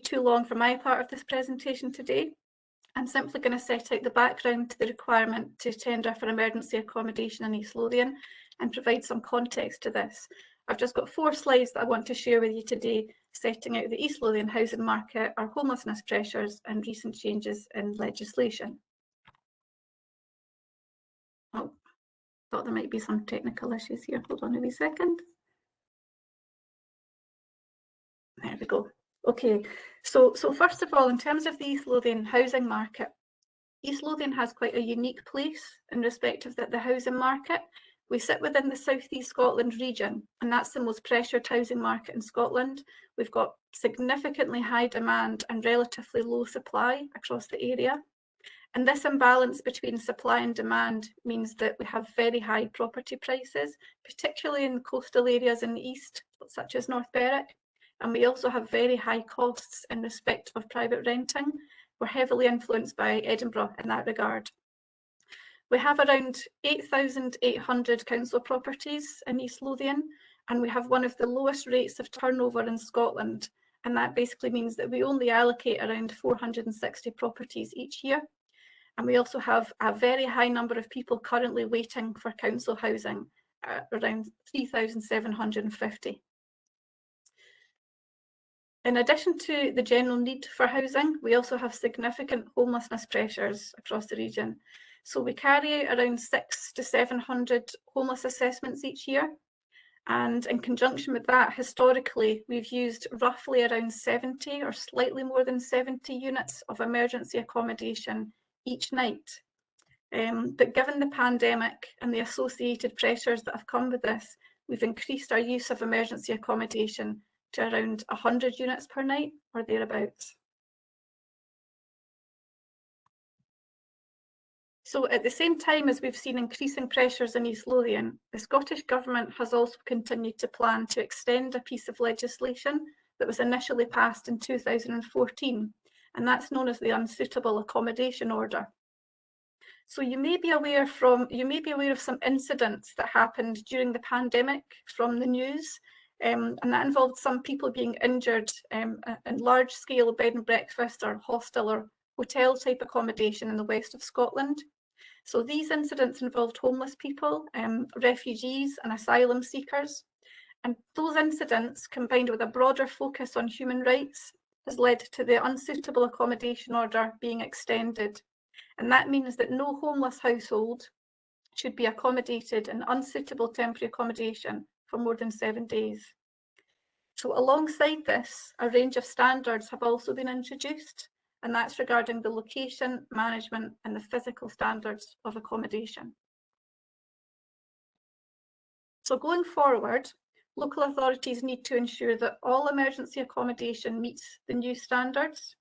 too long for my part of this presentation today. I'm simply going to set out the background to the requirement to tender for emergency accommodation in East Lothian and provide some context to this. I've just got 4 slides that I want to share with you today, setting out the East Lothian housing market, our homelessness pressures and recent changes in legislation. Oh, thought there might be some technical issues here. Hold on a wee second. There we go. Okay, so first of all, in terms of the East Lothian housing market, East Lothian has quite a unique place in respect of the housing market. We sit within the South East Scotland region, and that's the most pressured housing market in Scotland. We've got significantly high demand and relatively low supply across the area. And this imbalance between supply and demand means that we have very high property prices, particularly in coastal areas in the east, such as North Berwick. And we also have very high costs in respect of private renting. We're heavily influenced by Edinburgh in that regard. We have around 8,800 council properties in East Lothian, and we have one of the lowest rates of turnover in Scotland. And that basically means that we only allocate around 460 properties each year. And we also have a very high number of people currently waiting for council housing, around 3,750. In addition to the general need for housing, we also have significant homelessness pressures across the region. So we carry out around 600 to 700 homeless assessments each year. And in conjunction with that, historically, we've used roughly around 70 or slightly more than 70 units of emergency accommodation each night. But given the pandemic and the associated pressures that have come with this, we've increased our use of emergency accommodation to around 100 units per night or thereabouts. So at the same time as we've seen increasing pressures in East Lothian, the Scottish Government has also continued to plan to extend a piece of legislation that was initially passed in 2014, and that's known as the Unsuitable Accommodation Order. So you may be aware of some incidents that happened during the pandemic from the news, and that involved some people being injured in large-scale bed and breakfast or hostel or hotel type accommodation in the west of Scotland. So these incidents involved homeless people, refugees and asylum seekers. And those incidents, combined with a broader focus on human rights, has led to the Unsuitable Accommodation Order being extended. And that means that no homeless household should be accommodated in unsuitable temporary accommodation for more than 7 days. So alongside this, a range of standards have also been introduced, and that's regarding the location, management and the physical standards of accommodation. So going forward, local authorities need to ensure that all emergency accommodation meets the new standards.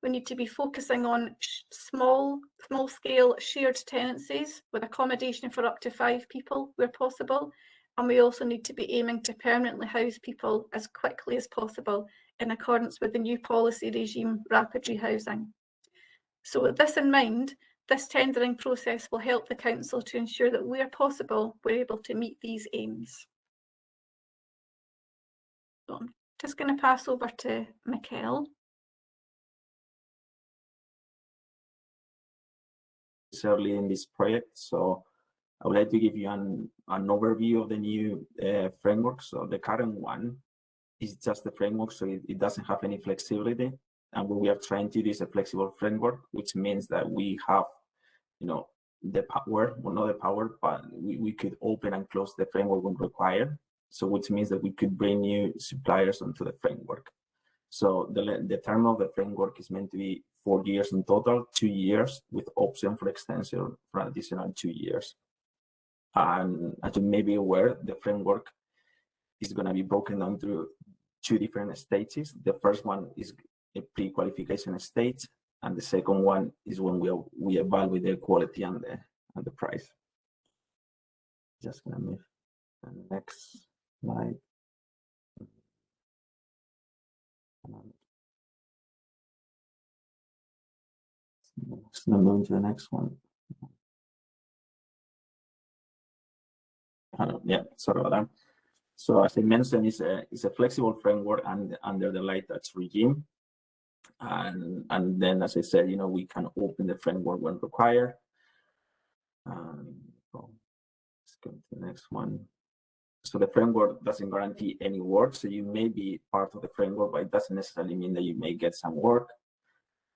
We need to be focusing on small-scale shared tenancies with accommodation for up to 5 people where possible. And we also need to be aiming to permanently house people as quickly as possible in accordance with the new policy regime, rapid rehousing. So with this in mind, this tendering process will help the Council to ensure that where possible, we're able to meet these aims. So I'm just going to pass over to Mikkel. Early in this project, so I would like to give you an overview of the new framework. So the current one is just the framework, so it doesn't have any flexibility. And what we are trying to do is a flexible framework, which means that we have, the power, well, not the power, but we could open and close the framework when required. So which means that we could bring new suppliers onto the framework. So the term of the framework is meant to be 4 years in total, 2 years with option for extension for an additional 2 years. And as you may be aware, the framework is going to be broken down through 2 different stages. The first one is a pre-qualification stage, and the second one is when we evaluate the quality and the price. Just going to move to the next slide. Let's move to the next one. Yeah, sorry about that. So as I mentioned, it's a flexible framework and under the light touch regime. And then, as I said, we can open the framework when required. Let's go to the next one. So the framework doesn't guarantee any work. So you may be part of the framework, but it doesn't necessarily mean that you may get some work.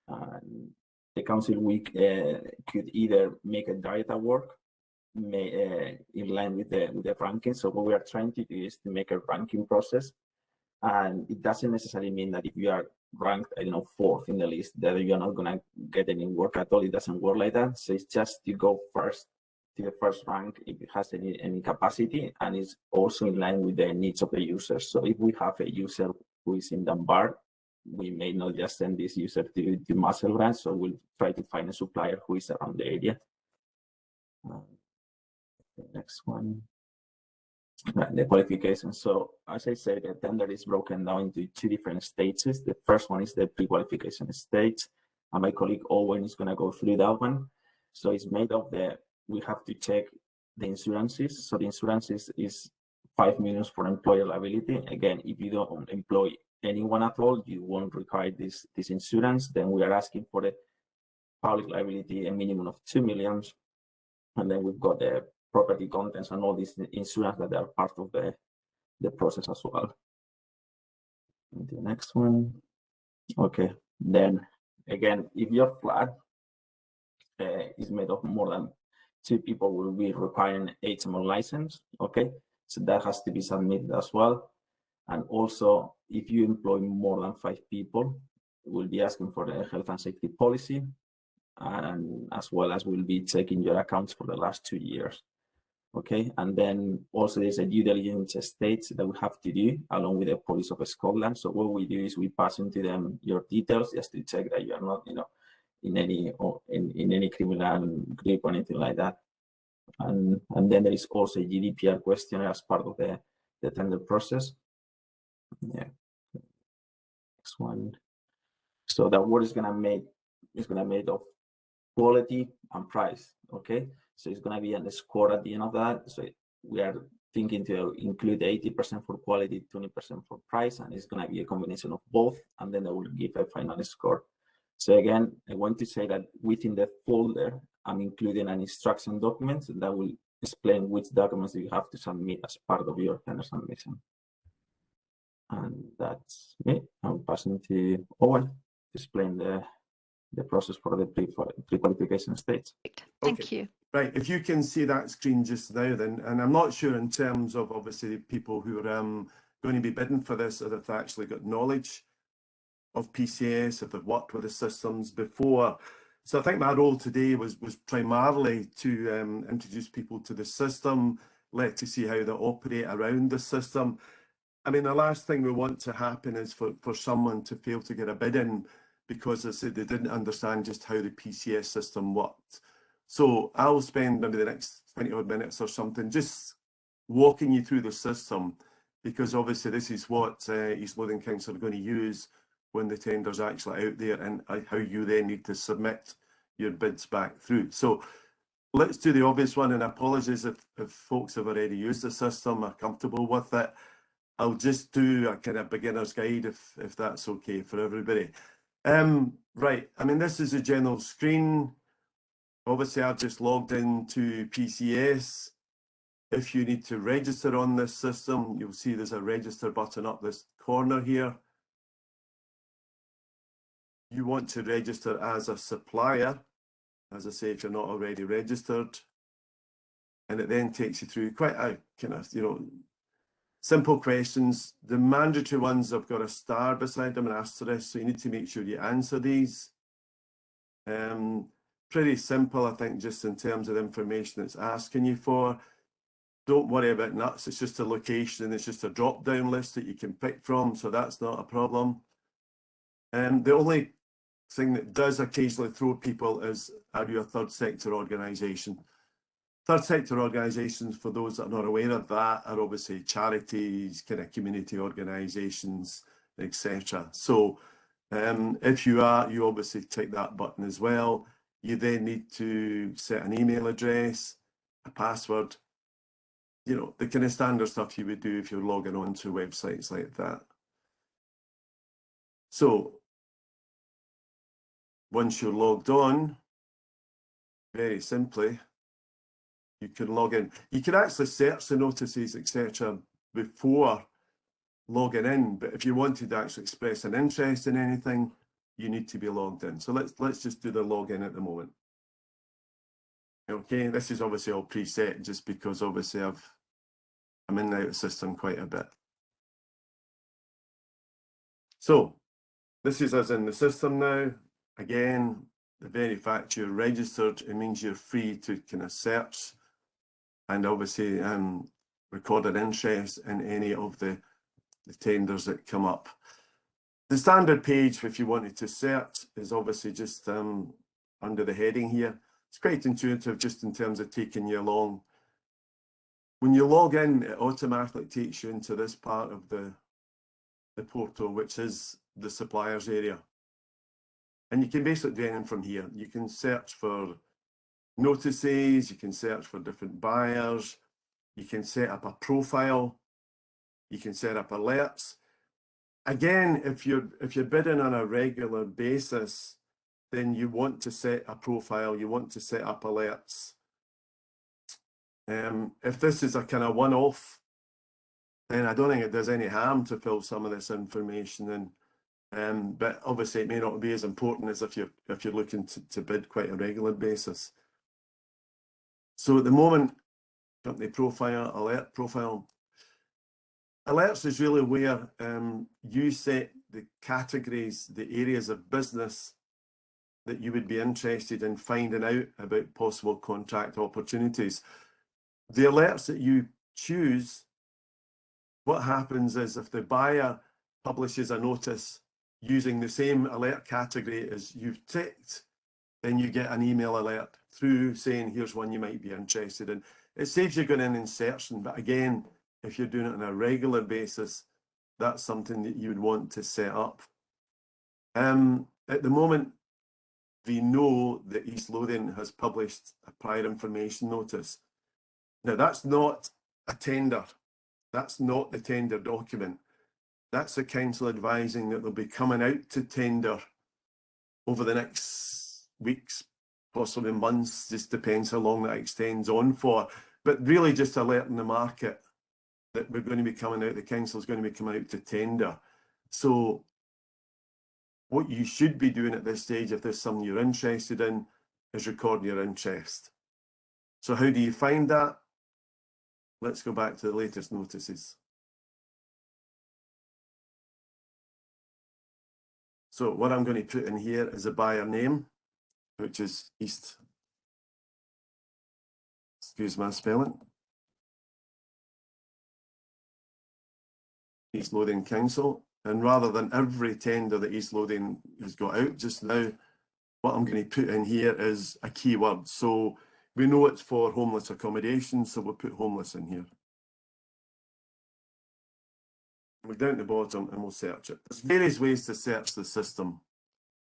The council week could either make a direct work in line with the ranking. So what we are trying to do is to make a ranking process. And it doesn't necessarily mean that if you are ranked, I don't know, 4th in the list, that you're not going to get any work at all. It doesn't work like that. So it's just to go first to the first rank if it has any capacity, and it's also in line with the needs of the user. So if we have a user who is in Dunbar, we may not just send this user to Muscle Branch, so we'll try to find a supplier who is around the area. The next one. The qualification. So as I said, the tender is broken down into 2 different stages. The first one is the pre-qualification stage, and my colleague Owen is going to go through that one. So it's made of we have to check the insurances. So the insurances is 5 million for employer liability. Again, if you don't employ anyone at all, you won't require this insurance. Then we are asking for the public liability, a minimum of 2 million. And then we've got the property contents and all these insurance that are part of the process as well. And the next one. Okay, then again, if your flat is made of more than 2 people, will be requiring HMO license. Okay, so that has to be submitted as well. And also, if you employ more than 5 people, we'll be asking for the health and safety policy, and as well as we'll be checking your accounts for the last 2 years. Okay, and then also there's a due diligence stage that we have to do along with the Police of Scotland. So what we do is we pass into them your details just to check that you are not, in any criminal group or anything like that. And then there is also a GDPR questionnaire as part of the tender process. Yeah. Next one. So that what is gonna made of quality and price. Okay. So it's going to be on the score at the end of that. So we are thinking to include 80% for quality, 20% for price, and it's going to be a combination of both, and then I will give a final score. So again, I want to say that within the folder, I'm including an instruction document that will explain which documents you have to submit as part of your tender submission. And that's me. I'm passing to Owen to explain the process for the pre-qualification stage. Thank you. Right, if you can see that screen just now then, and I'm not sure in terms of obviously people who are going to be bidding for this, or if they've actually got knowledge of PCS, if they've worked with the systems before. So I think my role today was primarily to introduce people to the system, to see how they operate around the system. I mean, the last thing we want to happen is for someone to fail to get a bid in because they said they didn't understand just how the PCS system worked. So I'll spend maybe the next 20 odd minutes or something just walking you through the system, because obviously this is what East Lothian Council are going to use when the tender's actually out there, and how you then need to submit your bids back through. So let's do the obvious one, and apologies if folks have already used the system, are comfortable with it. I'll just do a kind of beginner's guide if that's okay for everybody. Right, I mean, this is a general screen. Obviously, I've just logged into PCS. If you need to register on this system, you'll see there's a register button up this corner here. You want to register as a supplier, as I say, if you're not already registered. And it then takes you through quite a kind of, simple questions. The mandatory ones have got a star beside them, an asterisk, so you need to make sure you answer these. Pretty simple, I think, just in terms of the information it's asking you for. Don't worry about nuts, it's just a location and it's just a drop-down list that you can pick from, so that's not a problem. The only thing that does occasionally throw people is, are you a third sector organisation? Third sector organisations, for those that are not aware of that, are obviously charities, kind of community organisations, etc. So if you are, you obviously tick that button as well. You then need to set an email address, a password, the kind of standard stuff you would do if you're logging on to websites like that. So once you're logged on, very simply, you can log in. You can actually search the notices, etc. before logging in, but if you wanted to actually express an interest in anything, you need to be logged in. So let's just do the login at the moment. Okay, this is obviously all preset just because obviously I'm in and out of the system quite a bit. So this is us in the system now. Again, the very fact you're registered, it means you're free to kind of search and obviously record an interest in any of the tenders that come up. The standard page, if you wanted to search, is obviously just under the heading here. It's quite intuitive just in terms of taking you along. When you log in, it automatically takes you into this part of the portal, which is the suppliers area. And you can basically do anything from here. You can search for notices, you can search for different buyers, you can set up a profile, you can set up alerts. Again, if you're bidding on a regular basis, then you want to set a profile, you want to set up alerts. If this is a kind of one-off, then I don't think it does any harm to fill some of this information in. But obviously it may not be as important as if you're looking to bid quite a regular basis. So at the moment, company profile, alert profile. Alerts is really where you set the categories, the areas of business that you would be interested in finding out about possible contract opportunities. The alerts that you choose, what happens is if the buyer publishes a notice using the same alert category as you've ticked, then you get an email alert through saying, here's one you might be interested in. It saves you going in and searching, but again, if you're doing it on a regular basis, that's something that you would want to set up. At the moment, we know that East Lothian has published a prior information notice. Now, that's not a tender. That's not the tender document. That's the council advising that they'll be coming out to tender over the next weeks, possibly months, just depends how long that extends on for. But really just alerting the market that we're going to be coming out, the council is going to be coming out to tender. So what you should be doing at this stage, if there's something you're interested in, is recording your interest. So how do you find that? Let's go back to the latest notices. So what I'm going to put in here is a buyer name, which is East, excuse my spelling, East Lothian Council. And rather than every tender that East Lothian has got out just now, what I'm going to put in here is a keyword. So we know it's for homeless accommodation, so we'll put homeless in here. We're down at the bottom and we'll search it. There's various ways to search the system,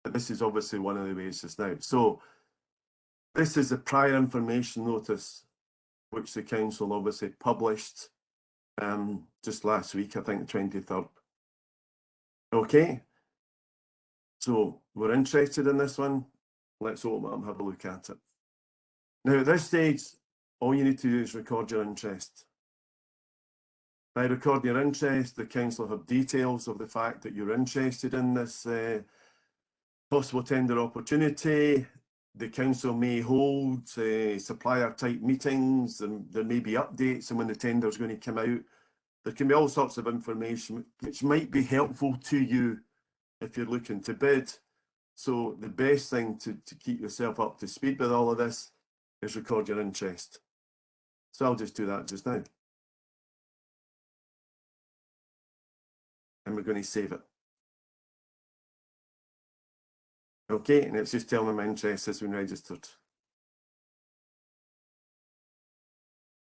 but this is obviously one of the ways just now. So this is the prior information notice, which the council obviously published just last week, I think the 23rd. Okay, so we're interested in this one. Let's open it up and have a look at it. Now at this stage, all you need to do is record your interest. By recording your interest, the council have details of the fact that you're interested in this possible tender opportunity. The council may hold supplier type meetings, and there may be updates on when the tender is going to come out. There can be all sorts of information which might be helpful to you if you're looking to bid. So the best thing to keep yourself up to speed with all of this is record your interest. So I'll just do that just now. And we're going to save it. Okay, and it's just telling me my interest has been registered.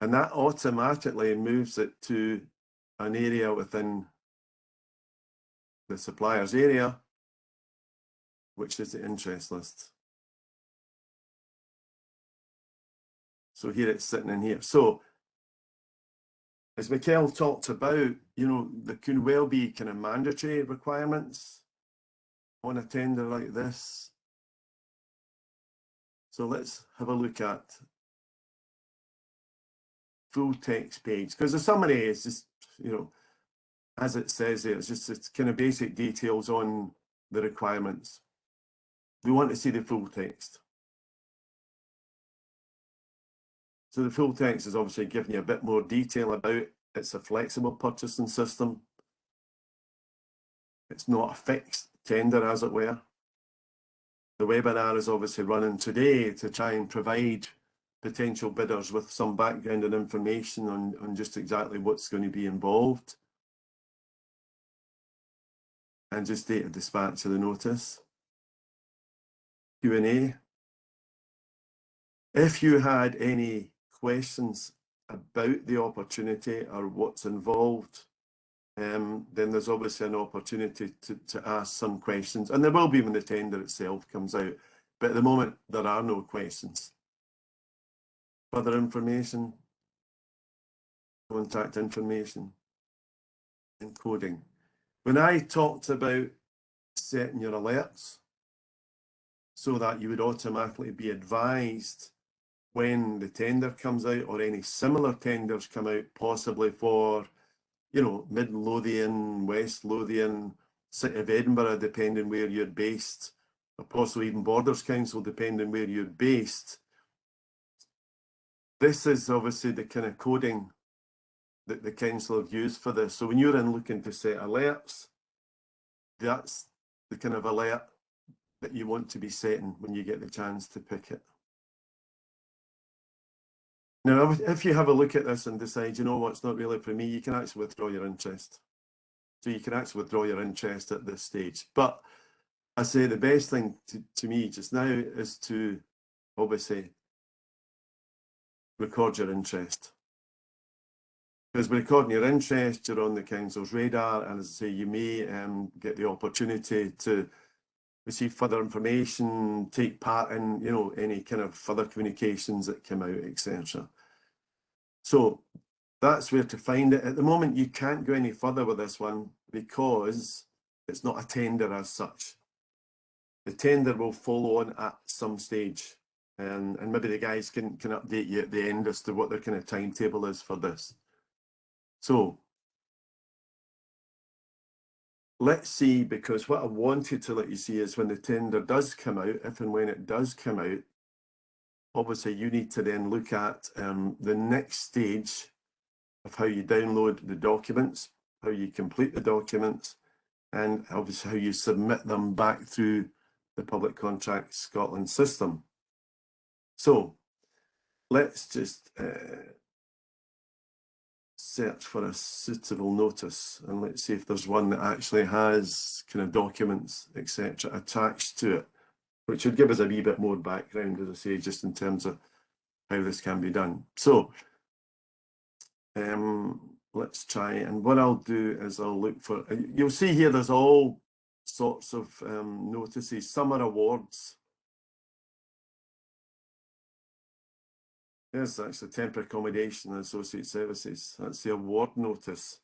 And that automatically moves it to an area within the suppliers area, which is the interest list. So here it's sitting in here. So as Michael talked about, you know, there could well be kind of mandatory requirements on a tender like this. So let's have a look at full text page, because the summary is just, you know, as it says there, it's kind of basic details on the requirements. We want to see the full text. So the full text is obviously giving you a bit more detail about it. It's a flexible purchasing system. It's not a fixed tender, as it were. The webinar is obviously running today to try and provide potential bidders with some background and information on just exactly what's going to be involved. And just date of dispatch of the notice. Q&A. If you had any questions about the opportunity or what's involved, then there's obviously an opportunity to ask some questions, and there will be when the tender itself comes out, but at the moment there are no questions. Further information, contact information, encoding. When I talked about setting your alerts so that you would automatically be advised when the tender comes out or any similar tenders come out, possibly for, you know, Mid Lothian, West Lothian, City of Edinburgh, depending where you're based, or possibly even Borders Council, depending where you're based. This is obviously the kind of coding that the council have used for this. So when you're in looking to set alerts, that's the kind of alert that you want to be setting when you get the chance to pick it. Now, if you have a look at this and decide, you know what, it's not really for me, you can actually withdraw your interest. So you can actually withdraw your interest at this stage. But I say the best thing to me just now is to obviously record your interest. Because by recording your interest, you're on the council's radar, and as I say, you may get the opportunity to receive further information, take part in, you know, any kind of further communications that come out, etc. So that's where to find it. At the moment, you can't go any further with this one because it's not a tender as such. The tender will follow on at some stage, and maybe the guys can update you at the end as to what their kind of timetable is for this. So let's see, because what I wanted to let you see is when the tender does come out, if and when it does come out, obviously you need to then look at the next stage of how you download the documents, how you complete the documents, and obviously how you submit them back through the Public Contract Scotland system. So let's just search for a suitable notice, and let's see if there's one that actually has kind of documents, etc., attached to it, which would give us a wee bit more background, as I say, just in terms of how this can be done. So let's try, and what I'll do is I'll look for, you'll see here there's all sorts of notices. Some are awards. Yes, that's the temporary accommodation and associate services. That's the award notice,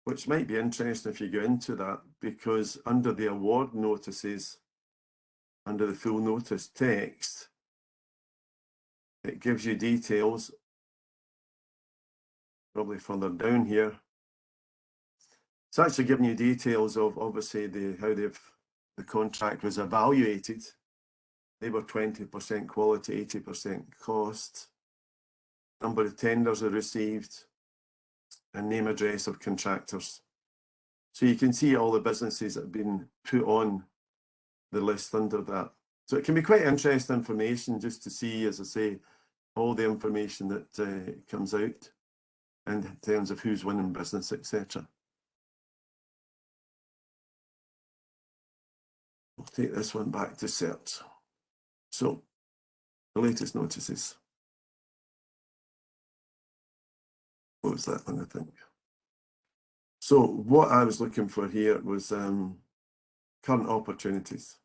which might be interesting if you go into that, because under the award notices, under the full notice text, it gives you details, probably further down here. It's actually giving you details of obviously how the contract was evaluated. They were 20% quality, 80% cost. Number of tenders are received, and name, address of contractors. So you can see all the businesses that have been put on the list under that. So it can be quite interesting information just to see, as I say, all the information that comes out in terms of who's winning business, etc. We'll take this one back to search. So the latest notices. What was that one, I think? So what I was looking for here was current opportunities.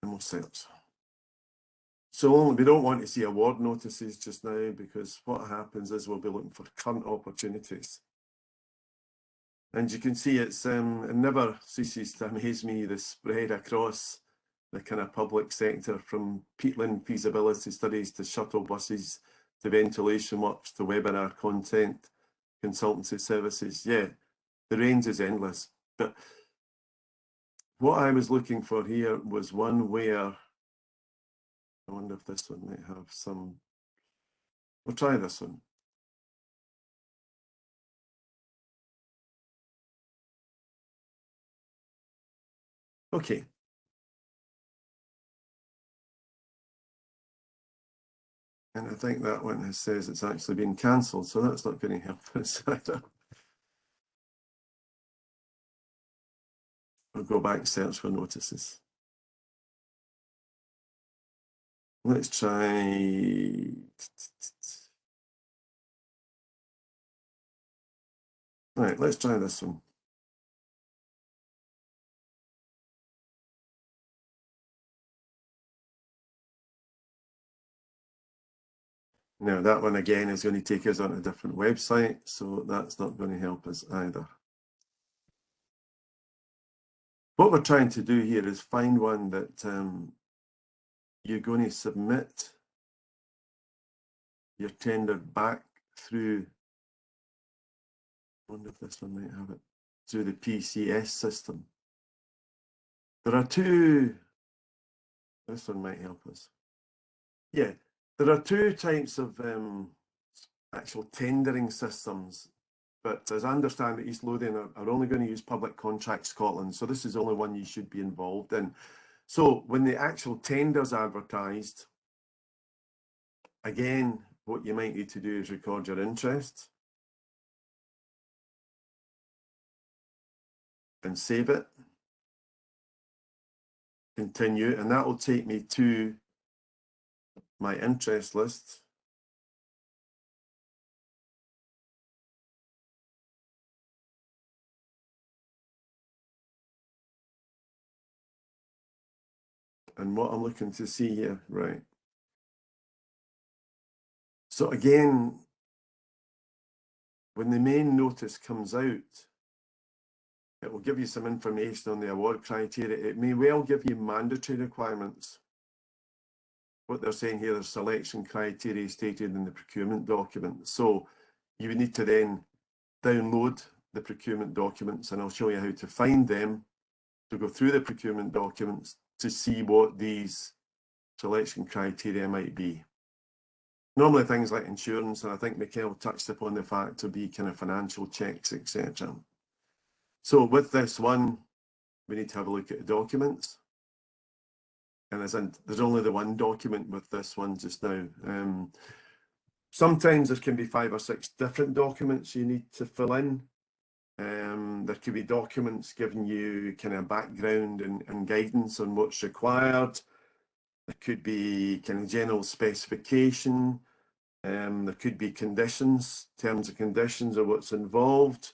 And we'll search. So we don't want to see award notices just now, because what happens is we'll be looking for current opportunities. And you can see it's it never ceases to amaze me, the spread across the kind of public sector, from peatland feasibility studies to shuttle buses to ventilation works to webinar content, consultancy services. Yeah, the range is endless. But what I was looking for here was one where, I wonder if this one might have some, we'll try this one. Okay. And I think that one says it's actually been cancelled, so that's not going to help us either. I'll go back and search for notices. Let's try. Right, let's try this one. Now that one again is going to take us on a different website, so that's not going to help us either. What we're trying to do here is find one that you're going to submit your tender back through, I wonder if this one might have it, through the PCS system. There are two, this one might help us. Yeah, there are two types of actual tendering systems, but as I understand it, East Lothian are only going to use Public Contract Scotland, so this is the only one you should be involved in. So when the actual tender's advertised, again, what you might need to do is record your interest and save it, continue, and that will take me to my interest list. And what I'm looking to see here, right. So again, when the main notice comes out, it will give you some information on the award criteria. It may well give you mandatory requirements. What they're saying here, there's selection criteria stated in the procurement document. So you would need to then download the procurement documents, and I'll show you how to find them, to go through the procurement documents to see what these selection criteria might be. Normally things like insurance, and I think Michael touched upon the fact to be kind of financial checks, etc. So with this one, we need to have a look at the documents. And there's only the one document with this one just now. Sometimes there can be 5 or 6 different documents you need to fill in. There could be documents giving you kind of background and guidance on what's required. There could be kind of general specification. There could be conditions, terms and conditions of what's involved.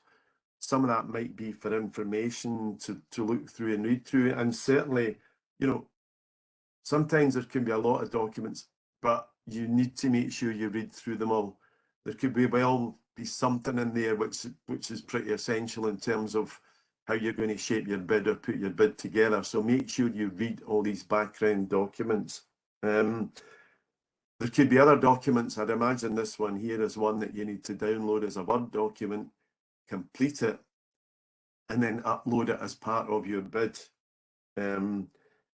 Some of that might be for information to look through and read through. And certainly, you know, sometimes there can be a lot of documents, but you need to make sure you read through them all. There could be something in there which is pretty essential in terms of how you're going to shape your bid or put your bid together. So make sure you read all these background documents. There could be other documents. I'd imagine this one here is one that you need to download as a Word document, complete it, and then upload it as part of your bid.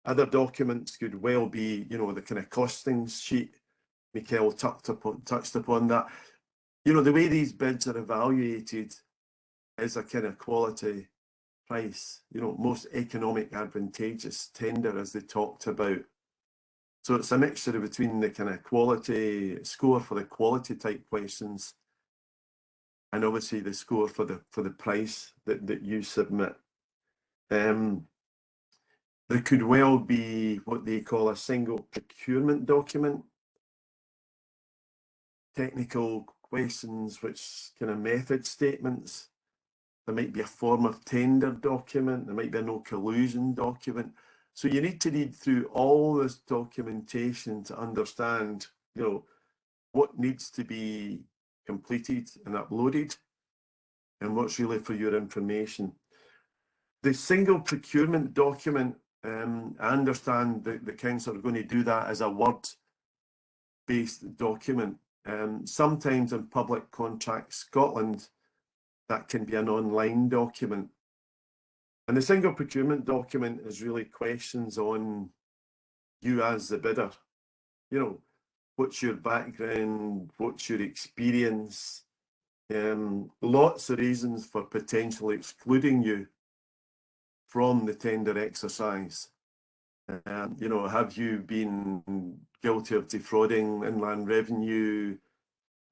Other documents could well be, you know, the kind of costings sheet. Michael touched upon that. You know, the way these bids are evaluated is a kind of quality price, you know, most economic advantageous tender, as they talked about. So it's a mixture between the kind of quality score for the quality type questions and obviously the score for the price that you submit. There could well be what they call a single procurement document, technical questions, which kind of method statements. There might be a form of tender document. There might be a no collusion document. So you need to read through all this documentation to understand, you know, what needs to be completed and uploaded. and what's really for your information. The single procurement document, I understand that the council are going to do that as a word-based document. Sometimes in Public Contract Scotland, that can be an online document. And the single procurement document is really questions on you as the bidder. You know, what's your background, what's your experience, lots of reasons for potentially excluding you from the tender exercise. You know, have you been guilty of defrauding inland revenue?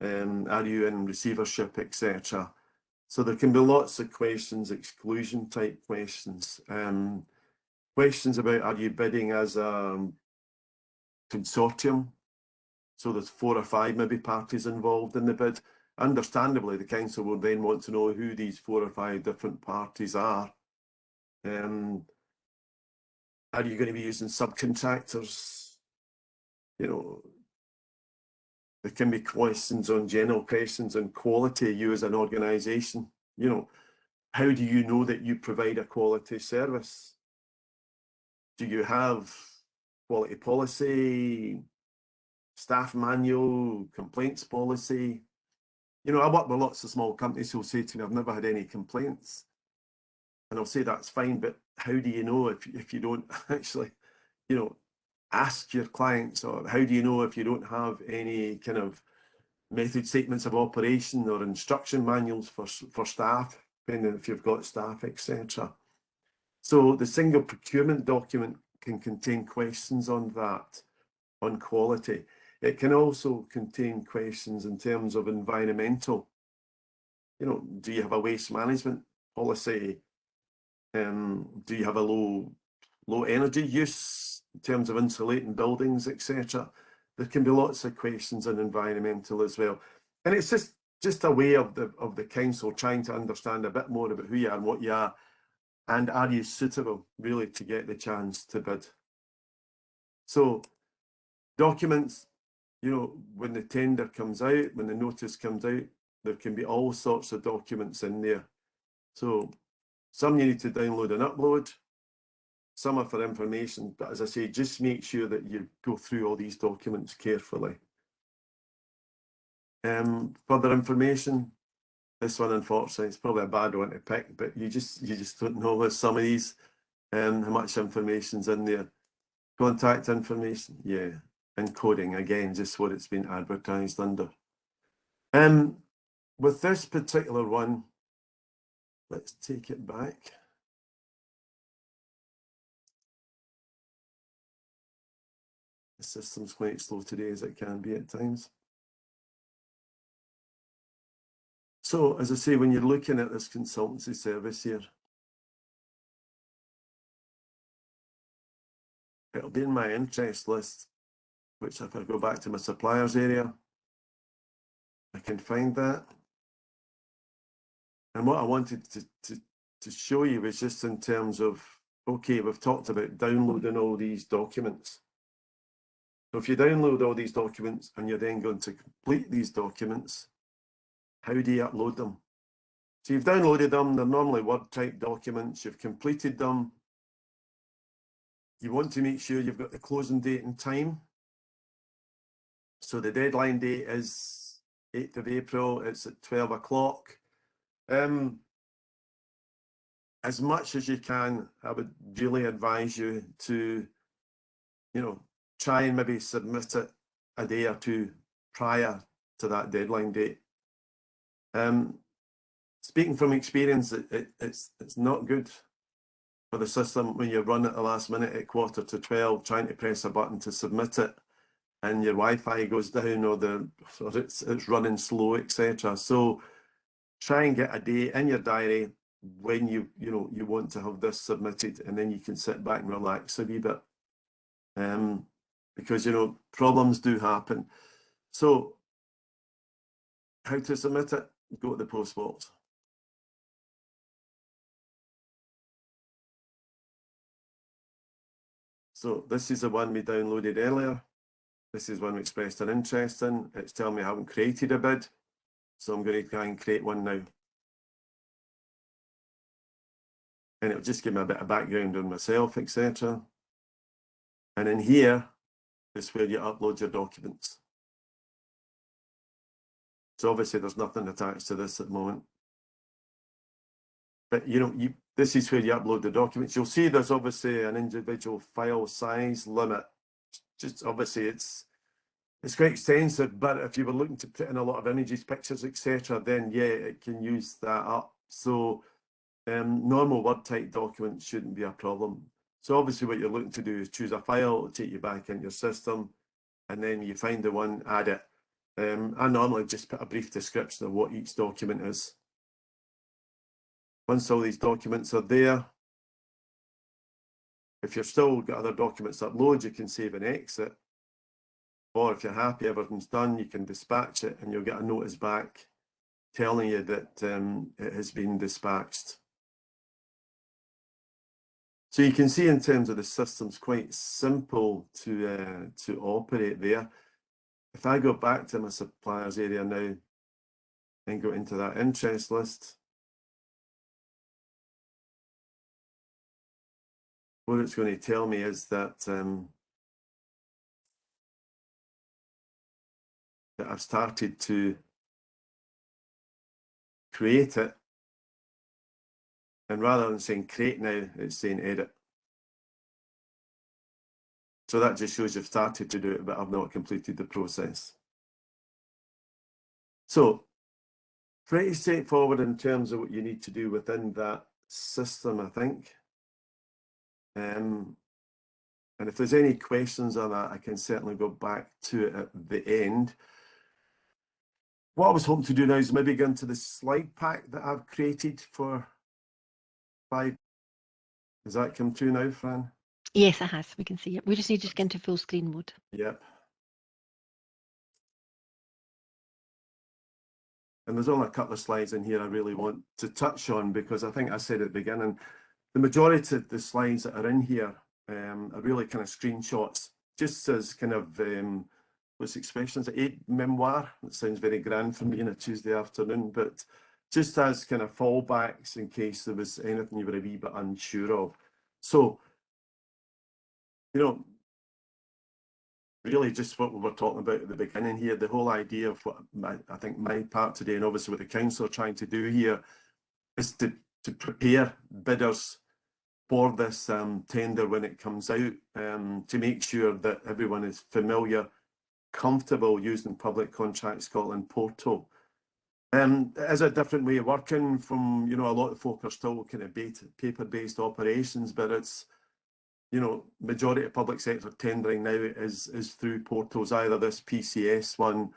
Are you in receivership, etc.? So there can be lots of questions, exclusion type questions. Questions about, are you bidding as a consortium? So there's 4 or 5 maybe parties involved in the bid. Understandably, the council will then want to know who these 4 or 5 different parties are. Are you going to be using subcontractors? You know, there can be questions on general questions on quality, you as an organisation. You know, how do you know that you provide a quality service? Do you have quality policy, staff manual, complaints policy? You know, I work with lots of small companies who'll say to me, I've never had any complaints. And I'll say, that's fine, but how do you know if you don't actually, you know, ask your clients? Or how do you know if you don't have any kind of method statements of operation or instruction manuals for staff, depending if you've got staff, etc. So the single procurement document can contain questions on that, on quality. It can also contain questions in terms of environmental. You know, do you have a waste management policy? Do you have a low energy use in terms of insulating buildings, etc.? There can be lots of questions on environmental as well. And it's just a way of the council trying to understand a bit more about who you are and what you are, and are you suitable really to get the chance to bid. So documents, you know, when the tender comes out, when the notice comes out, there can be all sorts of documents in there. So some you need to download and upload, some are for information, but as I say, just make sure that you go through all these documents carefully. Further information, this one unfortunately, it's probably a bad one to pick, but you just don't know with some of these, how much information's in there. Contact information, yeah, and coding, again, just what it's been advertised under. With this particular one, let's take it back. The system's quite slow today, as it can be at times. So, as I say, when you're looking at this consultancy service here, it'll be in my interest list, which if I go back to my suppliers area, I can find that. And what I wanted to show you was just in terms of, okay, we've talked about downloading all these documents. So if you download all these documents and you're then going to complete these documents, how do you upload them? So you've downloaded them, they're normally Word type documents, you've completed them. You want to make sure you've got the closing date and time. So the deadline date is 8th of April, it's at 12 o'clock. As much as you can, I would really advise you to, you know, try and maybe submit it a day or two prior to that deadline date. Speaking from experience, it's not good for the system when you run at the last minute at 11:45, trying to press a button to submit it, and your Wi-Fi goes down, or it's running slow, etc. So try and get a day in your diary when you want to have this submitted, and then you can sit back and relax a wee bit. Because, you know, problems do happen. So how to submit it? Go to the post box. So this is the one we downloaded earlier. This is one we expressed an interest in. It's telling me I haven't created a bid. So I'm going to try and create one now. and it'll just give me a bit of background on myself, etc. And in here is where you upload your documents. So obviously there's nothing attached to this at the moment. But you know, this is where you upload the documents. You'll see there's obviously an individual file size limit. Just obviously it's quite extensive, but if you were looking to put in a lot of images, pictures, etc., then yeah, it can use that up. So normal Word type documents shouldn't be a problem. So obviously what you're looking to do is choose a file, it'll take you back into your system, and then you find the one, add it. I normally just put a brief description of what each document is. Once all these documents are there, if you've still got other documents to upload, you can save and exit. Or if you're happy everything's done, you can dispatch it and you'll get a notice back telling you that it has been dispatched. So you can see in terms of the system's quite simple to operate there. If I go back to my suppliers area now and go into that interest list, what it's going to tell me is that that I've started to create it, and rather than saying create now, it's saying edit. So that just shows you've started to do it, but I've not completed the process. So pretty straightforward in terms of what you need to do within that system, I think. And if there's any questions on that, I can certainly go back to it at the end. What I was hoping to do now is maybe go into the slide pack that I've created for 5. Has that come through now, Fran? Yes, it has. We can see it. We just need to get into full screen mode. Yep. And there's only a couple of slides in here I really want to touch on, because I think I said at the beginning, the majority of the slides that are in here are really kind of screenshots, just as kind of, what's the expression, aid memoir. It sounds very grand for me on a Tuesday afternoon, but just as kind of fallbacks in case there was anything you were a wee bit unsure of. So, you know, really just what we were talking about at the beginning here, the whole idea of what I think my part today, and obviously what the council are trying to do here, is to prepare bidders for this tender when it comes out, to make sure that everyone is familiar, comfortable using Public Contract Scotland portal. It is a different way of working from, you know, a lot of folk are still kind of paper-based operations, but it's, you know, majority of public sector tendering now is through portals, either this PCS one,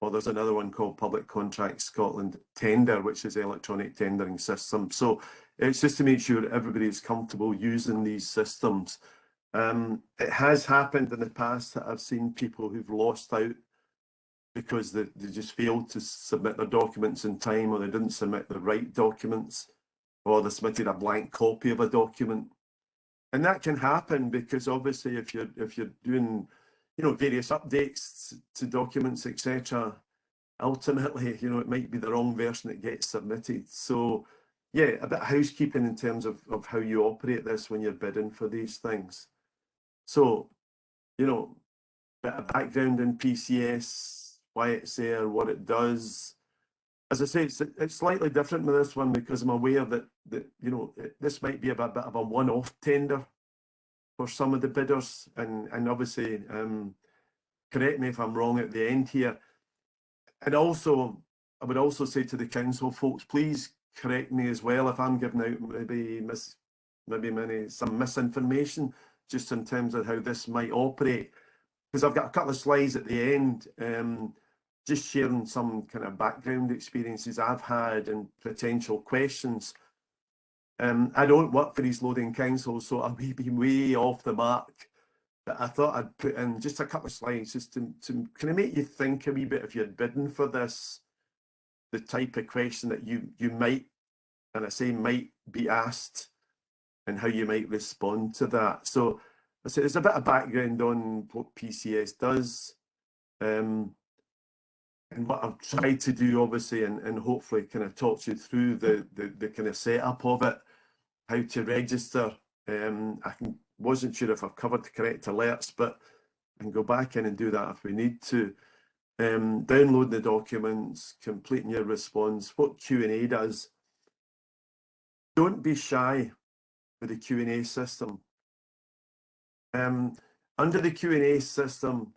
or there's another one called Public Contract Scotland Tender, which is the electronic tendering system. So it's just to make sure everybody's comfortable using these systems. It has happened in the past that I've seen people who've lost out because they just failed to submit their documents in time, or they didn't submit the right documents, or they submitted a blank copy of a document. And that can happen because obviously if you're doing, you know, various updates to documents, etc., ultimately, you know, it might be the wrong version that gets submitted. So yeah, a bit of housekeeping in terms of how you operate this when you're bidding for these things. So, you know, a bit of background in PCS, why it's there, what it does. As I say, it's slightly different with this one because I'm aware that you know, this might be a bit of a one-off tender for some of the bidders, and obviously, correct me if I'm wrong at the end here. And also, I would also say to the council folks, please correct me as well if I'm giving out maybe some misinformation just in terms of how this might operate, because I've got a couple of slides at the end, just sharing some kind of background experiences I've had and potential questions. I don't work for East Lothian Council, so I may be way off the mark, but I thought I'd put in just a couple of slides just to kind of make you think a wee bit if you're bidding for this, the type of question that you might, and I say might, be asked, and how you might respond to that. So I say there's a bit of background on what PCS does, and what I've tried to do, obviously, and hopefully kind of talk you through the kind of setup of it, how to register. Wasn't sure if I've covered the correct alerts, but I can go back in and do that if we need to. Download the documents, completing your response, what Q&A does. Don't be shy with the Q&A system. Under the Q&A system,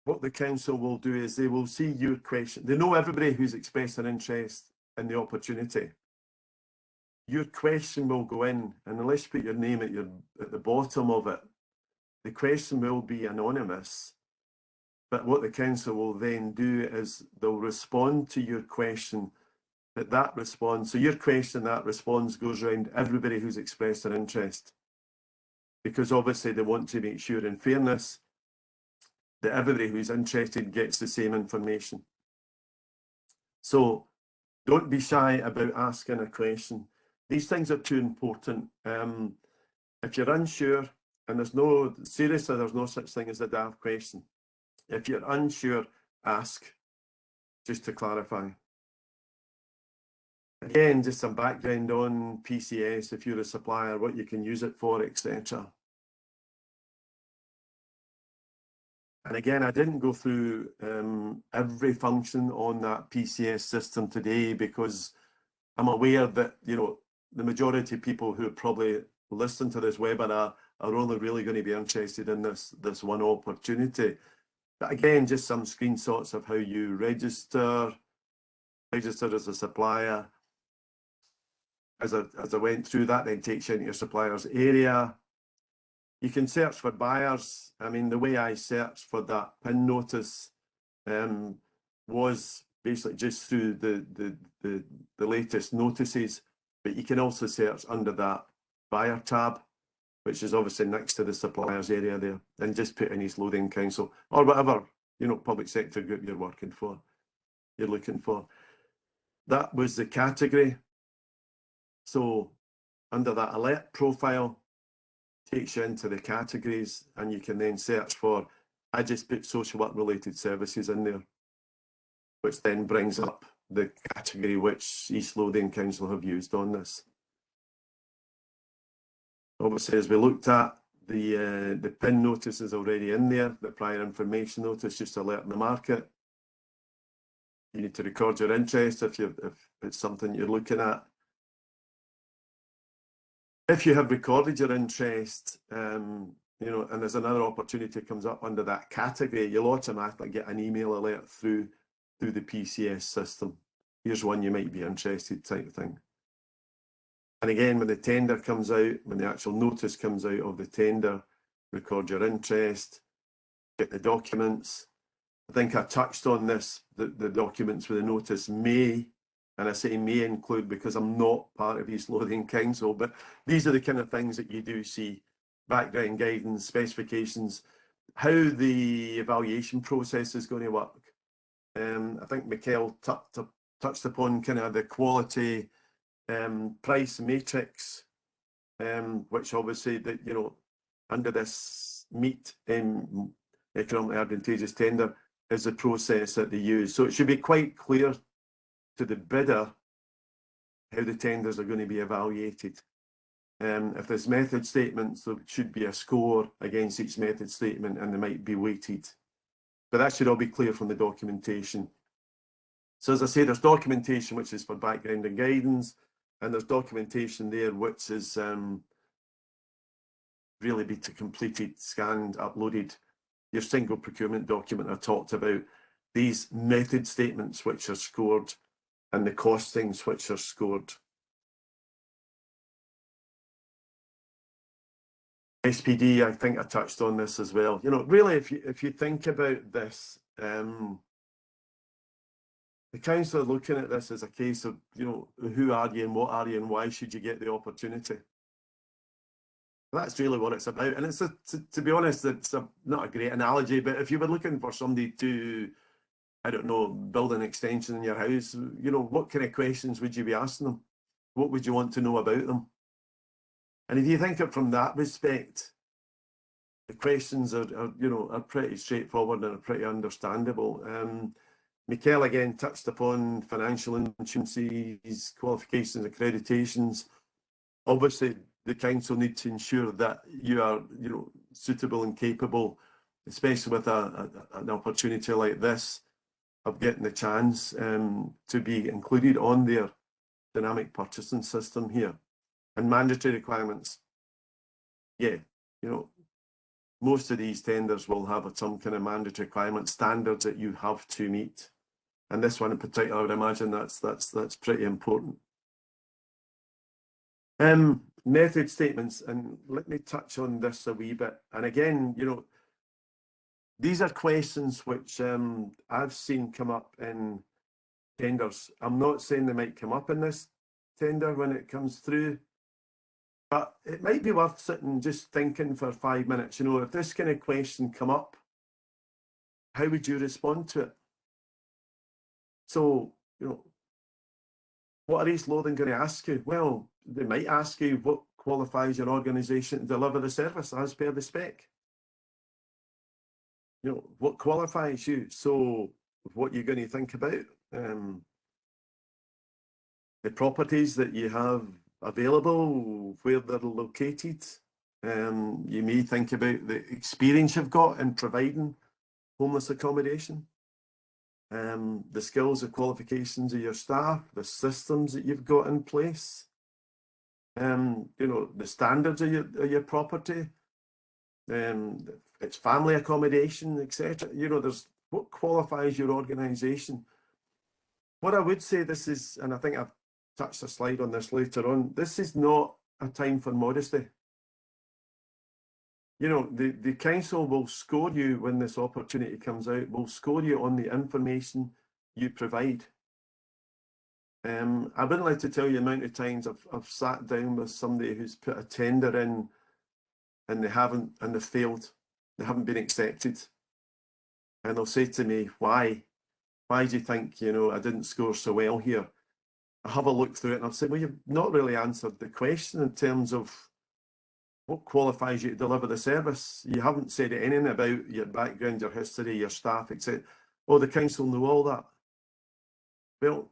what the council will do is they will see your question. They know everybody who's expressed an interest in the opportunity. Your question will go in, and unless you put your name at the bottom of it, the question will be anonymous. But what the council will then do is they'll respond to your question, but that response, so your question, that response goes around everybody who's expressed an interest. Because obviously they want to make sure, in fairness, that everybody who's interested gets the same information. So don't be shy about asking a question. These things are too important. If you're unsure, and seriously, there's no such thing as a daft question. If you're unsure, ask, just to clarify. Again, just some background on PCS, if you're a supplier, what you can use it for, etc. And again, I didn't go through every function on that PCS system today, because I'm aware that, you know, the majority of people who probably listen to this webinar are only really going to be interested in this one opportunity. But again, just some screenshots of how you register as a supplier. As I went through that, then takes you into your supplier's area. You can search for buyers. I mean, the way I searched for that PIN notice was basically just through the latest notices, but you can also search under that buyer tab, which is obviously next to the suppliers area there, and just put in East Lothian Council or whatever, you know, public sector group you're working for, you're looking for. That was the category. So under that alert profile, takes you into the categories, and you can then search for, I just put social work related services in there, which then brings up the category which East Lothian Council have used on this. Obviously, as we looked at, the PIN notice is already in there, the prior information notice, just alerting the market. You need to record your interest if it's something you're looking at. If you have recorded your interest, you know, and there's another opportunity comes up under that category, you'll automatically get an email alert through the PCS system. Here's one you might be interested, type of thing. And again, when the tender comes out, when the actual notice comes out of the tender, record your interest, get the documents. I think I touched on this, the documents with the notice may, and I say may include because I'm not part of East Lothian Council, but these are the kind of things that you do see: background guidance, specifications, how the evaluation process is going to work. I think Michael touched upon kind of the quality price matrix, which obviously that, you know, under this meet economically advantageous tender is the process that they use. So it should be quite clear to the bidder how the tenders are going to be evaluated. If there's method statements, there should be a score against each method statement, and they might be weighted. But that should all be clear from the documentation. So as I say, there's documentation which is for background and guidance, and there's documentation there which is really be to completed, scanned, uploaded. Your single procurement document I talked about, these method statements which are scored, and the costings which are scored. SPD, I think I touched on this as well. You know, really, if you think about this, the council are looking at this as a case of, you know, who are you and what are you and why should you get the opportunity? That's really what it's about. And it's to be honest, it's not a great analogy, but if you were looking for somebody to, I don't know, build an extension in your house, you know, what kind of questions would you be asking them? What would you want to know about them? And if you think of it from that respect, the questions are pretty straightforward and are pretty understandable. Michael again touched upon financial insurances, qualifications, accreditations. obviously the council need to ensure that you are, you know, suitable and capable, especially with an opportunity like this, of getting the chance to be included on their dynamic purchasing system here. And mandatory requirements, yeah, you know, most of these tenders will have some kind of mandatory requirement standards that you have to meet. And this one in particular, I would imagine that's pretty important. Method statements, and let me touch on this a wee bit. And again, you know, these are questions which I've seen come up in tenders. I'm not saying they might come up in this tender when it comes through, but it might be worth sitting just thinking for 5 minutes. You know, if this kind of question come up, how would you respond to it? So, you know, what are East Lothian going to ask you? Well, they might ask you what qualifies your organisation to deliver the service as per the spec. You know, what qualifies you? So, what you're going to think about, the properties that you have available, where they're located. You may think about the experience you've got in providing homeless accommodation. The skills and qualifications of your staff, the systems that you've got in place, you know, the standards of your property, its family accommodation, etc. You know, there's what qualifies your organisation. What I would say, this is, and I think I've touched a slide on this later on, this is not a time for modesty. You know, the council will score you when this opportunity comes out, will score you on the information you provide. I wouldn't like to tell you the amount of times I've sat down with somebody who's put a tender in and they've failed, they haven't been accepted. And they'll say to me, why? Why do you think, you know, I didn't score so well here? I have a look through it and I'll say, well, you've not really answered the question in terms of what qualifies you to deliver the service. You haven't said anything about your background, your history, your staff, etc. Oh, the council know all that. Well,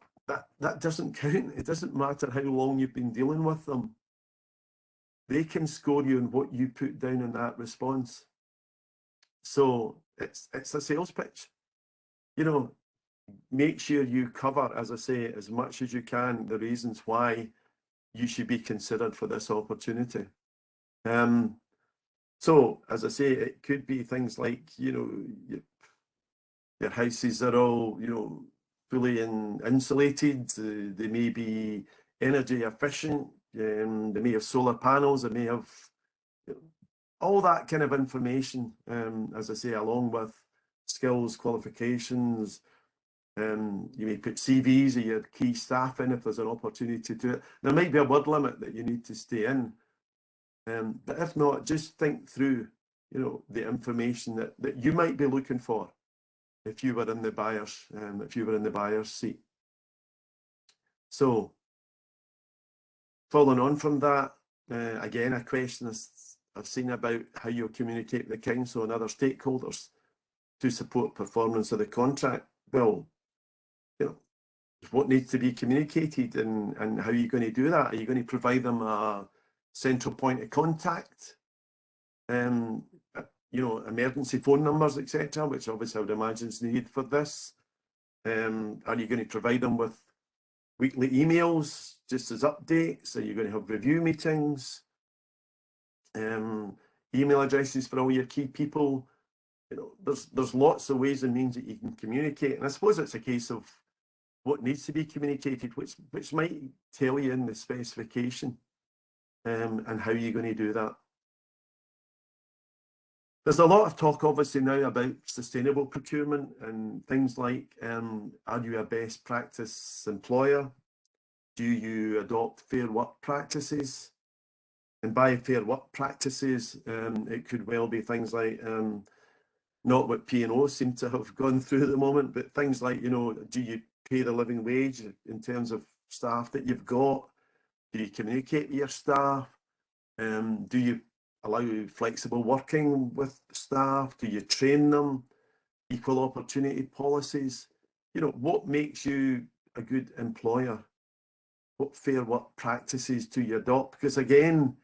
that doesn't count. It doesn't matter how long you've been dealing with them. They can score you on what you put down in that response. So it's a sales pitch. You know, make sure you cover, as I say, as much as you can, the reasons why you should be considered for this opportunity. So, as I say, it could be things like, you know, your houses are all, you know, fully insulated. They may be energy efficient. They may have solar panels. They may have, you know, all that kind of information, as I say, along with skills, qualifications. You may put CVs of your key staff in if there's an opportunity to do it. There might be a word limit that you need to stay in. But if not, just think through, you know, the information that you might be looking for if you were in the buyer's seat. So, following on from that, again, a question I've seen about how you communicate with the council and other stakeholders to support performance of the contract. Well, you know, what needs to be communicated and how are you going to do that? Are you going to provide them a central point of contact? You know, emergency phone numbers, etc., which obviously I would imagine is needed for this. Are you going to provide them with weekly emails just as updates? Are you going to have review meetings? Email addresses for all your key people? You know, there's lots of ways and means that you can communicate, and I suppose it's a case of what needs to be communicated, which might tell you in the specification, and how you're going to do that. There's a lot of talk obviously now about sustainable procurement and things like, are you a best practice employer? Do you adopt fair work practices? And by fair work practices, it could well be things like, not what P&O seem to have gone through at the moment, but things like, you know, do you pay the living wage in terms of staff that you've got? Do you communicate with your staff? Do you allow flexible working with staff? Do you train them? Equal opportunity policies? You know, what makes you a good employer? what fair work practices do you adopt? Because again,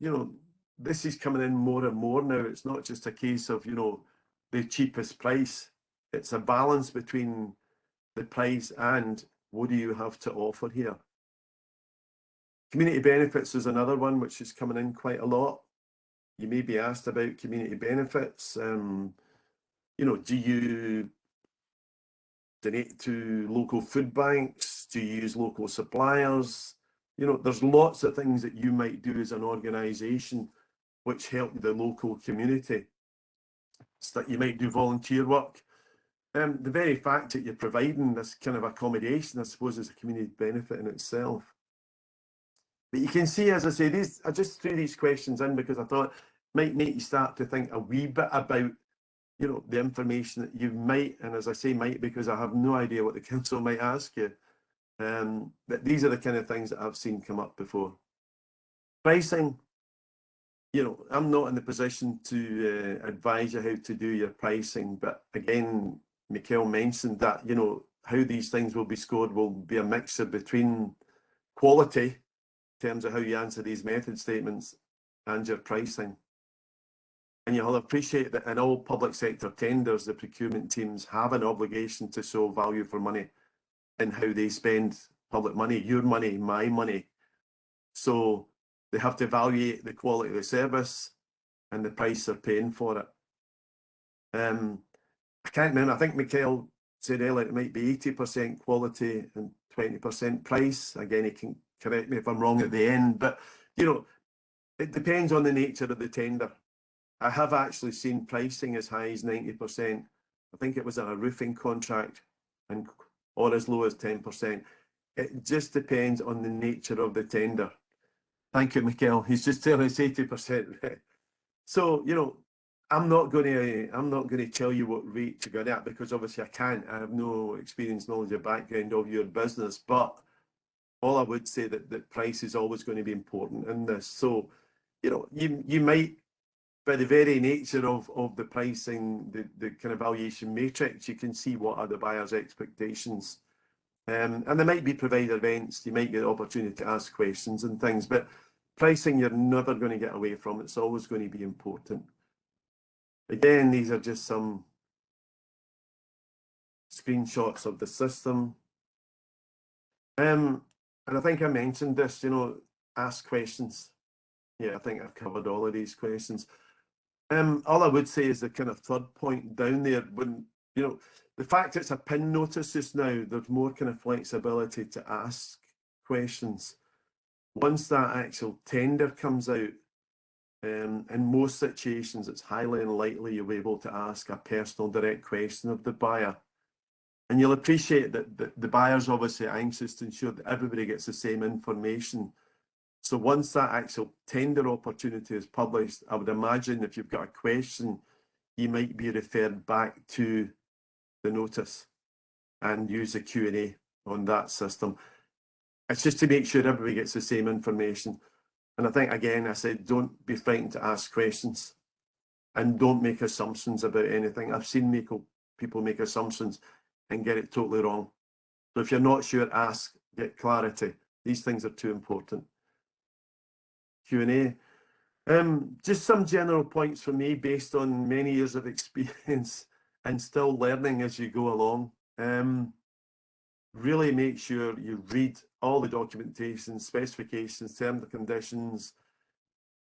you know, this is coming in more and more now. It's not just a case of, you know, the cheapest price. It's a balance between the price and what do you have to offer here. Community benefits is another one which is coming in quite a lot. You may be asked about community benefits. You know, do you donate to local food banks? Do you use local suppliers? You know, there's lots of things that you might do as an organisation which help the local community. So that you might do volunteer work. The very fact that you're providing this kind of accommodation, I suppose, is a community benefit in itself. But you can see, as I say, I just threw these questions in because I thought it might make you start to think a wee bit about, you know, the information that you might, and as I say might because I have no idea what the council might ask you, but these are the kind of things that I've seen come up before. Pricing, you know, I'm not in the position to advise you how to do your pricing, but again, Michael mentioned that, you know, how these things will be scored will be a mixture between quality, in terms of how you answer these method statements, and your pricing. And you'll appreciate that in all public sector tenders, the procurement teams have an obligation to show value for money in how they spend public money, your money, my money. So they have to evaluate the quality of the service and the price they're paying for it. I can't remember, I think Michael said earlier it might be 80% quality and 20% price. Again, he can correct me if I'm wrong at the end, but you know, it depends on the nature of the tender. I have actually seen pricing as high as 90%. I think it was in a roofing contract, and or as low as 10%. It just depends on the nature of the tender. Thank you, Michael. He's just telling us 80%. So, you know, I'm not going to tell you what rate you're going at because obviously I can't. I have no experience, knowledge, or background of your business. But all I would say that price is always going to be important in this. So, you know, you might, by the very nature of the pricing, the kind of valuation matrix, you can see what are the buyer's expectations. And there might be provider events, you might get the opportunity to ask questions and things, but pricing you're never going to get away from. It's always going to be important. Again, these are just some screenshots of the system. And I think I mentioned this, you know, ask questions. Yeah, I think I've covered all of these questions. All I would say is the kind of third point down there, when, you know, the fact it's a PIN notice just now, there's more kind of flexibility to ask questions. Once that actual tender comes out, in most situations, it's highly unlikely you'll be able to ask a personal direct question of the buyer. And you'll appreciate that the buyer's obviously anxious to ensure that everybody gets the same information. So once that actual tender opportunity is published, I would imagine if you've got a question, you might be referred back to the notice and use the Q&A on that system. It's just to make sure everybody gets the same information. And I think, again, I said, don't be frightened to ask questions and don't make assumptions about anything. I've seen people make assumptions and get it totally wrong. So if you're not sure, ask, get clarity. These things are too important. Q&A. Just some general points for me based on many years of experience and still learning as you go along. Really make sure you read all the documentation, specifications, terms and conditions,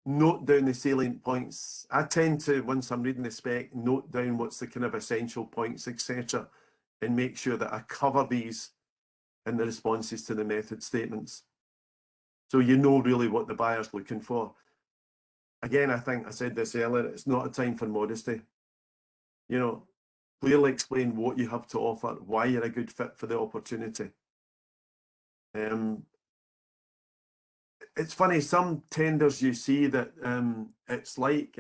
note down the salient points. I tend to, once I'm reading the spec, note down what's the kind of essential points, etc., and make sure that I cover these in the responses to the method statements. So you know really what the buyer's looking for. Again, I think I said this earlier, it's not a time for modesty. You know, clearly explain what you have to offer, why you're a good fit for the opportunity. It's funny, some tenders you see that it's like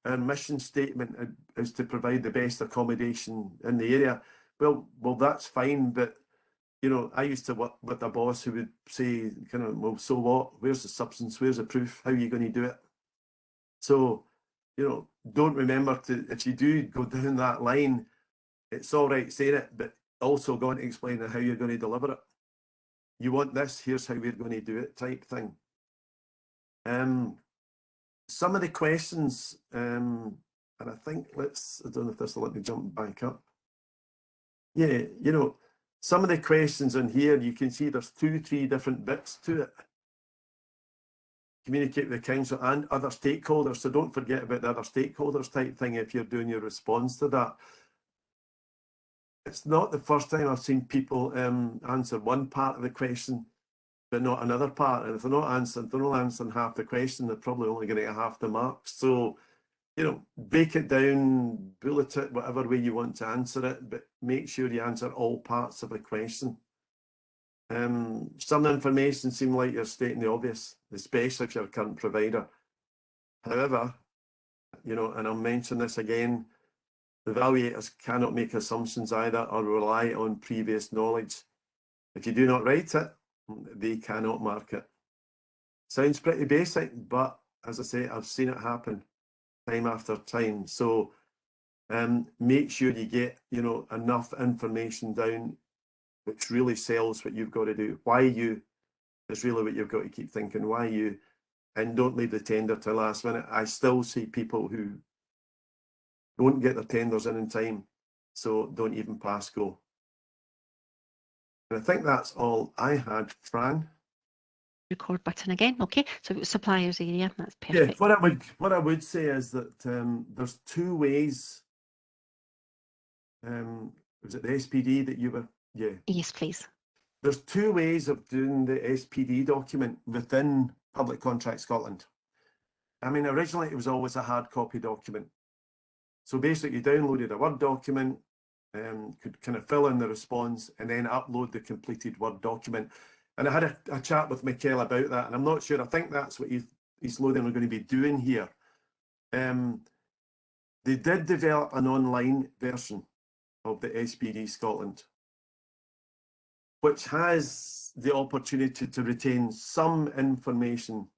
our mission statement is to provide the best accommodation in the area. Well, that's fine, but you know, I used to work with a boss who would say, kind of, well, so what? Where's the substance? Where's the proof? How are you going to do it? So, you know, don't remember to, if you do go down that line, it's all right saying it, but also go on to explain how you're going to deliver it. you want this, here's how we're going to do it type thing. Some of the questions, and I think I don't know if this will let me jump back up. Yeah, you know, some of the questions in here, you can see there's 2-3 different bits to it. Communicate with the council and other stakeholders. So don't forget about the other stakeholders type thing if you're doing your response to that. It's not the first time I've seen people answer one part of the question, but not another part. And if they're not answering half the question, they're probably only going to get half the marks. So, you know, break it down, bullet it, whatever way you want to answer it, but make sure you answer all parts of the question. Some information seem like you're stating the obvious, especially if you're a current provider. However, you know, and I'll mention this again, the evaluators cannot make assumptions either or rely on previous knowledge. If you do not write it, they cannot mark it. Sounds pretty basic, but as I say, I've seen it happen time after time. So make sure you get, you know, enough information down which really sells what you've got to do. Why you is really what you've got to keep thinking. Why you, and don't leave the tender till last minute. I still see people who don't get their tenders in time, so don't even pass go. And I think that's all I had, Fran. Record button again. Okay, so it was suppliers area. That's perfect. Yeah, what I would say is that there's 2 ways. Was it the SPD that you were? Yeah. Yes, please. There's 2 ways of doing the SPD document within Public Contract Scotland. I mean, originally it was always a hard copy document. So basically you downloaded a Word document, could kind of fill in the response and then upload the completed Word document. And I had a chat with Michael about that, and I'm not sure, I think that's what East Lothian are going to be doing here. They did develop an online version of the SPD Scotland, which has the opportunity to retain some information,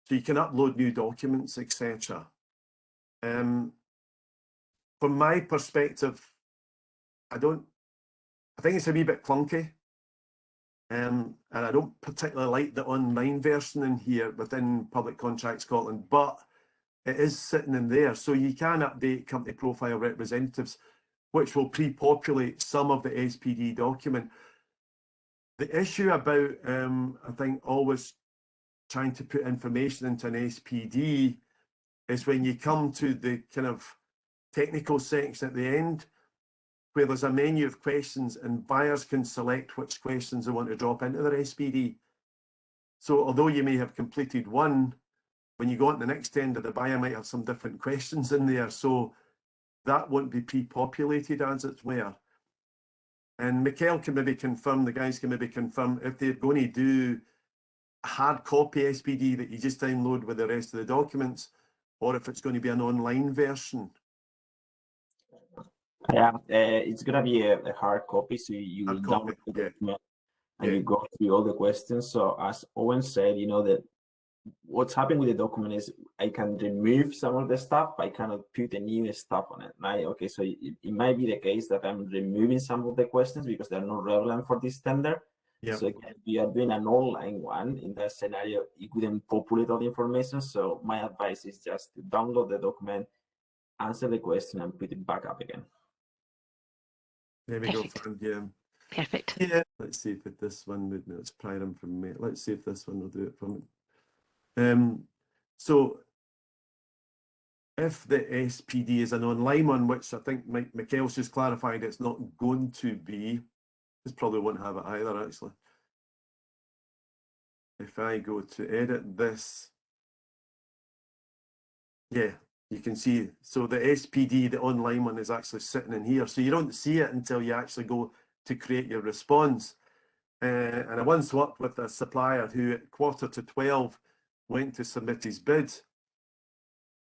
so you can upload new documents, etc. From my perspective, I think it's a wee bit clunky, and I don't particularly like the online version in here within Public Contract Scotland, but it is sitting in there, so you can update company profile representatives, which will pre-populate some of the SPD document. The issue about, I think, always trying to put information into an SPD is when you come to the kind of technical section at the end, where there's a menu of questions and buyers can select which questions they want to drop into their SPD. So although you may have completed one, when you go on to the next tender, the buyer might have some different questions in there. So that won't be pre-populated as it were. And Michael can maybe confirm, the guys can maybe confirm if they're going to do a hard copy SPD that you just download with the rest of the documents, or if it's going to be an online version. Yeah, it's gonna be a hard copy, so you will download the document and you go through all the questions. So as Owen said, you know, that what's happening with the document is I can remove some of the stuff, I cannot put the new stuff on it, right? Okay, so it might be the case that I'm removing some of the questions because they're not relevant for this tender. Yeah. So if you are doing an online one, in that scenario, you couldn't populate all the information. So my advice is just to download the document, answer the question, and put it back up again. There we go. Yeah. Perfect. Yeah. Let's see if this one would. It's prior information. Let's see if this one will do it for me. So if the SPD is an online one, which I think Michael's just clarified, it's not going to be. This probably won't have it either, actually. If I go to edit this, yeah, you can see. So the SPD, the online one, is actually sitting in here. So you don't see it until you actually go to create your response. And I once worked with a supplier who at 11:45 went to submit his bid,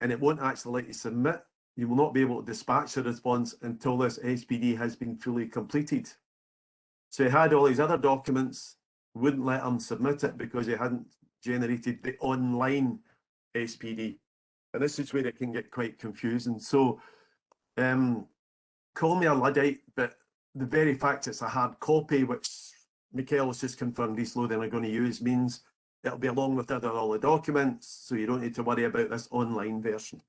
and it won't actually let you submit. You will not be able to dispatch the response until this SPD has been fully completed. So he had all his other documents, wouldn't let him submit it because he hadn't generated the online SPD. And this is where it can get quite confusing. So call me a Luddite, but the very fact it's a hard copy, which Michael has just confirmed East Lothian are going to use means it'll be along with all the documents, so you don't need to worry about this online version.